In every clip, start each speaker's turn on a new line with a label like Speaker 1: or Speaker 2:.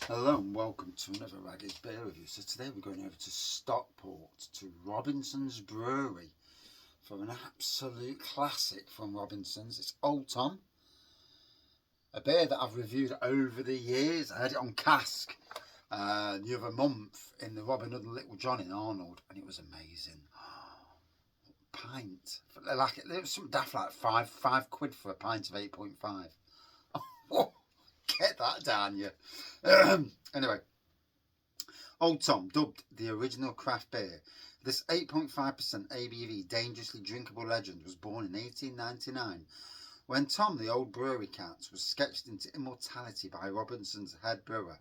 Speaker 1: Hello and welcome to another Ragged Beer Review. So today we're going over to Stockport to Robinsons Brewery for an absolute classic from Robinsons. It's Old Tom, a beer that I've reviewed over the years. I had it on Cask the other month in the Robin Hood and Little John in Arnold, and it was amazing. Pint, like it was some daft like five quid for a pint of 8.5. Get that down, you. Anyway, Old Tom, dubbed the original craft beer, this 8.5% ABV dangerously drinkable legend was born in 1899 when Tom, the old brewery cat, was sketched into immortality by Robinson's head brewer.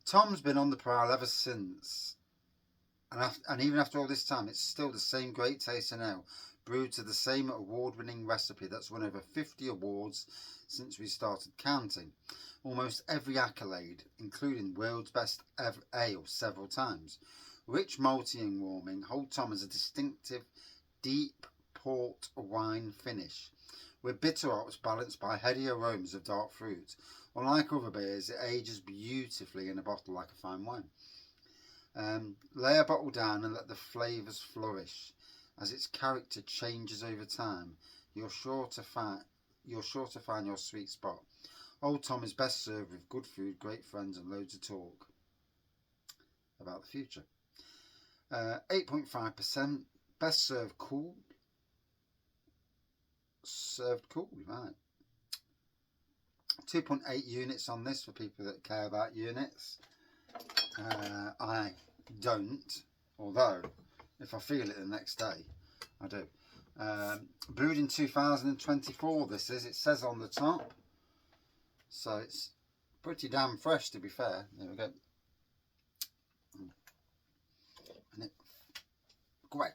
Speaker 1: Tom's been on the prowl ever since, and even after all this time, it's still the same great tasting ale, brewed to the same award-winning recipe that's won over 50 awards since we started counting. Almost every accolade, including World's Best Ever Ale several times. Rich, malty and warming, Old Tom has a distinctive, deep port wine finish, with bitter hops balanced by heady aromas of dark fruit. Unlike other beers, it ages beautifully in a bottle like a fine wine. Lay a bottle down and let the flavours flourish. As its character changes over time, you're sure to find your sweet spot. Old Tom is best served with good food, great friends and loads of talk about the future. 8.5%, best served cool. Served cool, right. 2.8 units on this for people that care about units. I don't, although if I feel it the next day, I do. Brewed in 2024 this is, it says on the top. So it's pretty damn fresh, to be fair. There we go. And it, great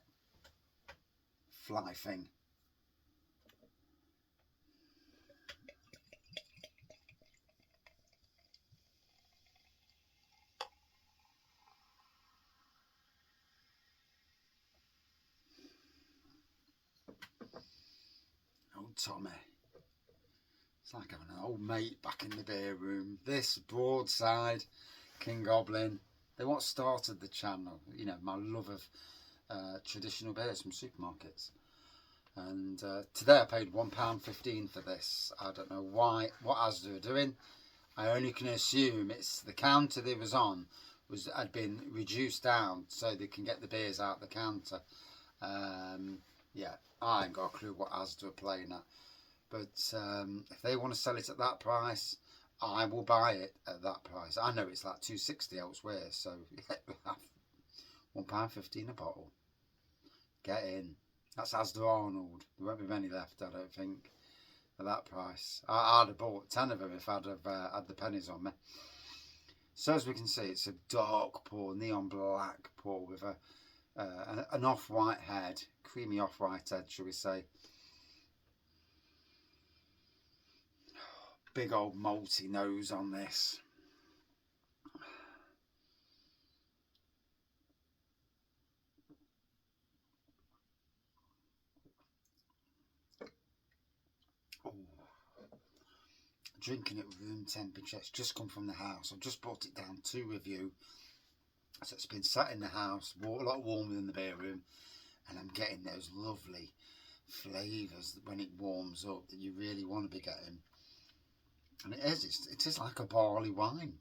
Speaker 1: fly thing. Old Tommy. It's like having an old mate back in the beer room. This, Broadside, King Goblin, they're what started the channel. You know, my love of traditional beers from supermarkets. And today I paid £1.15 for this. I don't know what Asda are doing. I only can assume it's the counter they was on had been reduced down so they can get the beers out the counter. Yeah, I ain't got a clue what Asda are playing at. But if they want to sell it at that price, I will buy it at that price. I know it's like $2.60 elsewhere, so £1.15 a bottle. Get in. That's Asda Arnold. There won't be many left, I don't think, at that price. I'd have bought 10 of them if I'd have had the pennies on me. So as we can see, it's a dark pour, neon black pour with an off-white head, creamy off-white head, shall we say. Big old malty nose on this. Oh. Drinking at room temperature. It's just come from the house. I've just brought it down to review. So it's been sat in the house, a lot warmer than the beer room, and I'm getting those lovely flavours when it warms up that you really want to be getting. And it is like a barley wine.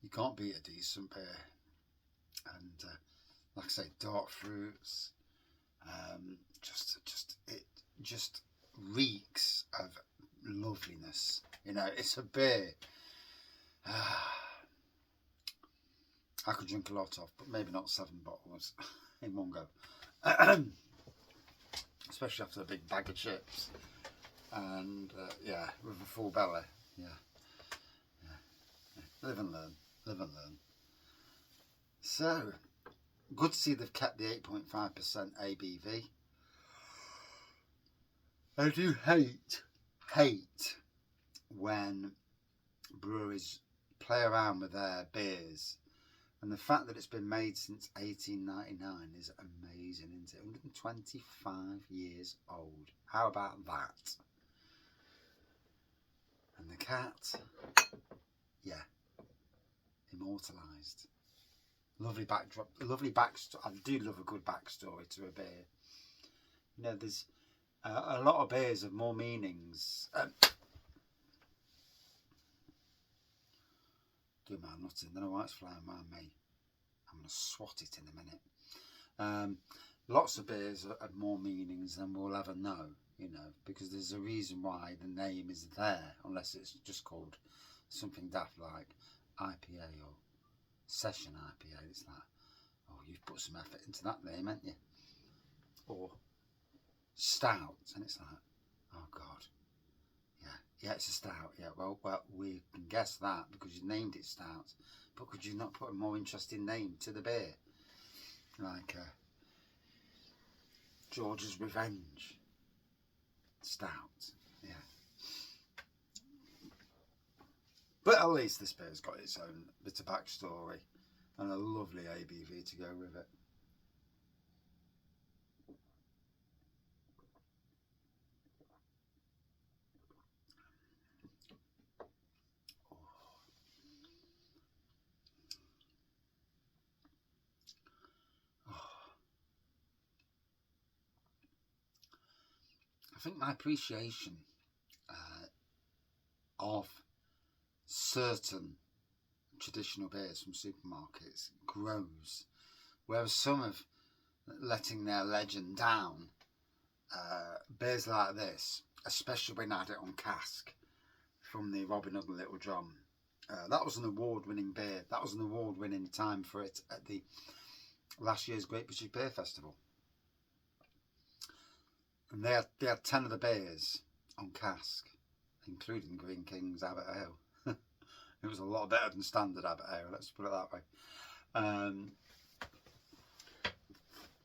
Speaker 1: You can't beat a decent beer. And like I say, dark fruits. It just reeks of loveliness. You know, it's a beer I could drink a lot of, but maybe not 7 bottles in one go. Especially after a big bag of chips. And yeah, with a full belly. Yeah. Live and learn. Live and learn. So, good to see they've kept the 8.5% ABV. I do hate when breweries play around with their beers. And the fact that it's been made since 1899 is amazing, isn't it? 125 years old. How about that? And the cat, yeah, immortalised. Lovely backdrop, lovely backstory. I do love a good backstory to a beer. You know, there's a lot of beers have more meanings. Do my nothing. I don't know why it's flying around me. I'm going to swat it in a minute. Lots of beers have more meanings than we'll ever know, you know, because there's a reason why the name is there, unless it's just called something daft like IPA or Session IPA. It's like, oh, you've put some effort into that name, haven't you? Or Stout, and it's like, oh God, yeah, it's a stout. Yeah, well, we can guess that because you named it Stout, but could you not put a more interesting name to the beer, like George's Revenge Stout? Yeah, but at least this beer's got its own bit of backstory and a lovely ABV to go with it. I think my appreciation of certain traditional beers from supermarkets grows, whereas some have letting their legend down. Beers like this, especially when I had it on cask from the Robin Hood and Little John, that was an award-winning beer. That was an award-winning time for it at the last year's Great British Beer Festival. And they had 10 of the beers on cask, including Green King's Abbot Ale. It was a lot better than standard Abbot Ale, let's put it that way.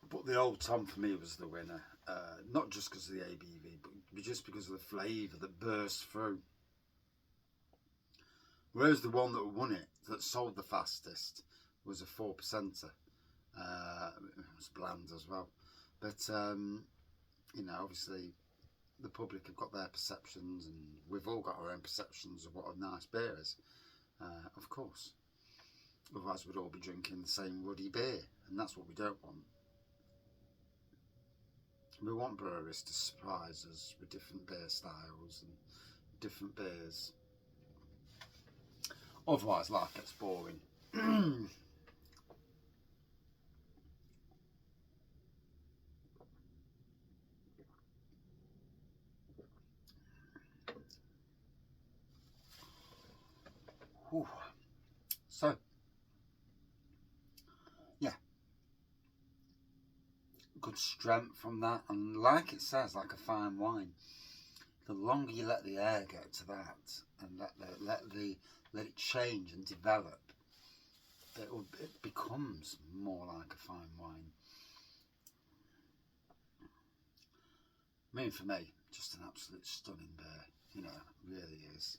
Speaker 1: But the Old Tom for me was the winner, not just because of the ABV, but just because of the flavour that burst through. Whereas the one that won it, that sold the fastest, was a 4%er. It was bland as well. But, you know, obviously the public have got their perceptions, and we've all got our own perceptions of what a nice beer is, of course. Otherwise we'd all be drinking the same ruddy beer, and that's what we don't want. We want breweries to surprise us with different beer styles and different beers. Otherwise life gets boring. So, yeah, good strength from that, and like it says, like a fine wine, the longer you let the air get to that and let it change and develop, it becomes more like a fine wine. I mean, for me, just an absolute stunning beer, you know, it really is.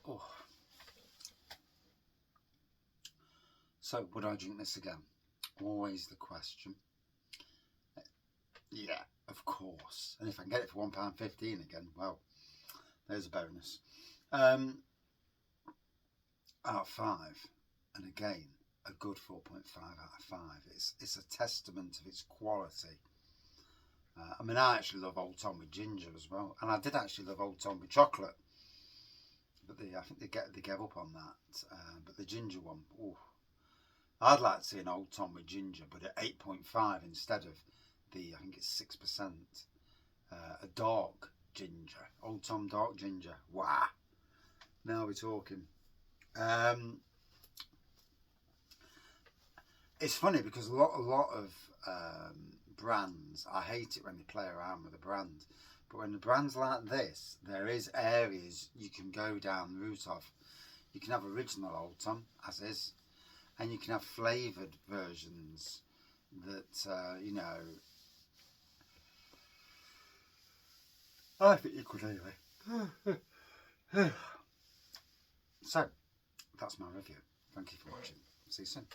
Speaker 1: Oh. So, would I drink this again? Always the question. Yeah, of course. And if I can get it for £1.15 again, well, there's a bonus. Out of 5, and again, a good 4.5 out of 5. It's a testament of its quality. I mean, I actually love Old Tom with ginger as well, and I did actually love Old Tom with chocolate, but I think they gave up on that. But the ginger one, ooh, I'd like to see an Old Tom with ginger, but at 8.5 instead of I think it's 6%. A dark ginger, Old Tom dark ginger. Wow, now we're talking. It's funny because a lot of brands, I hate it when they play around with a brand, but when the brand's like this, there is areas you can go down the route of. You can have original Old Tom as is, and you can have flavoured versions that, you know, I think you could anyway. So, that's my review. Thank you for watching. See you soon.